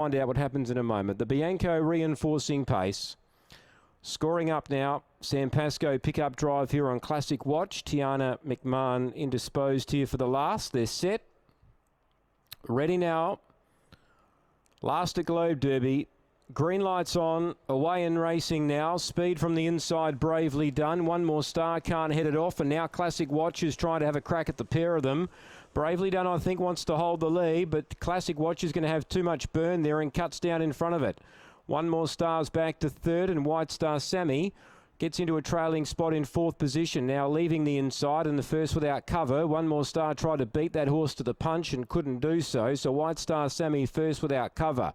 Find out what happens in a moment. The Bianco reinforcing pace. Scoring up now. Sam Pascoe pick-up drive here on Classic Watch. Tiana, McMahon indisposed here for the last. They're set. Ready now. Last at Globe Derby. Green lights on, away and racing now. Speed from the inside, bravely done. One More Star can't head it off, and now Classic Watch is trying to have a crack at the pair of them. Bravely Done, I think, wants to hold the lead, but Classic Watch is going to have too much burn there and cuts down in front of it. One More Star's back to third, and White Star Sammy gets into a trailing spot in fourth position. Now leaving the inside and the first without cover. One More Star tried to beat that horse to the punch and couldn't do so. So White Star Sammy first without cover.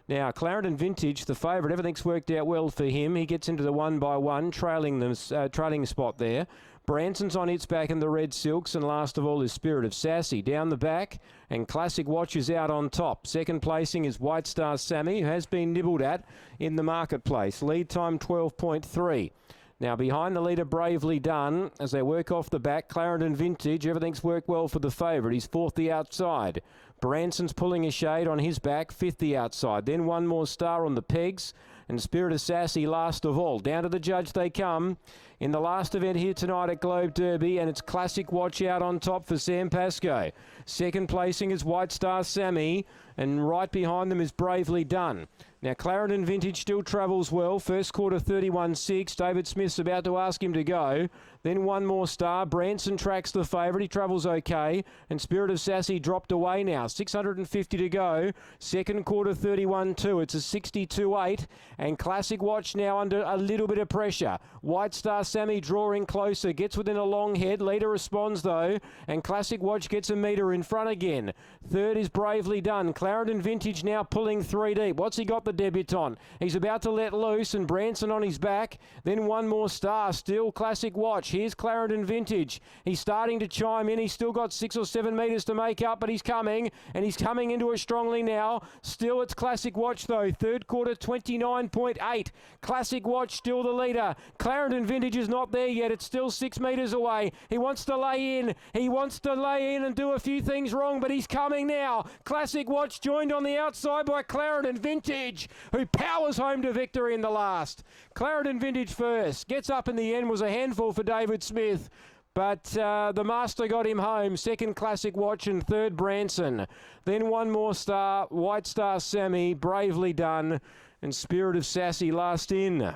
Now, Clarendon Vintage, the favourite, everything's worked out well for him. He gets into the 1x1, trailing spot there. Branson's on its back in the red silks, and last of all is Spirit of Sassy. Down the back, and Classic Watch is out on top. Second placing is White Star Sammy, who has been nibbled at in the marketplace. Lead time 12.3. Now behind the leader, Bravely Done, as they work off the back. Clarendon Vintage, everything's worked well for the favourite. He's fourth the outside. Branson's pulling a shade on his back, fifth the outside. Then One More Star on the pegs, and Spirit of Sassy last of all. Down to the judge they come in the last event here tonight at Globe Derby, and it's Classic Watch out on top for Sam Pascoe. Second placing is White Star Sammy, and right behind them is Bravely Done. Now, Clarendon Vintage still travels well. First quarter 31.6. David Smith's about to ask him to go. Then One More Star. Branson tracks the favourite. He travels okay. And Spirit of Sassy dropped away now. 650 to go. Second quarter 31.2. It's a 62.8. And Classic Watch now under a little bit of pressure. White Star Sammy drawing closer. Gets within a long head. Leader responds though. And Classic Watch gets a metre in front again. Third is Bravely Done. Clarendon Vintage now pulling 3 deep. What's he got, the debutant? He's about to let loose, and Branson on his back. Then One More Star. Still Classic Watch. Here's Clarendon Vintage. He's starting to chime in. He's still got 6 or 7 metres to make up, but he's coming, and he's coming into it strongly now. Still it's Classic Watch though. Third quarter 29.8. Classic Watch still the leader. Clarendon Vintage is not there yet. It's still 6 metres away. He wants to lay in. He wants to lay in and do a few things wrong, but he's coming now. Classic Watch joined on the outside by Clarendon Vintage, who powers home to victory in the last. Clarendon Vintage first. Gets up in the end, was a handful for David Smith, but the master got him home. Second Classic Watch, and third Branson. Then One More Star, White Star Sammy, Bravely Done, and Spirit of Sassy last in.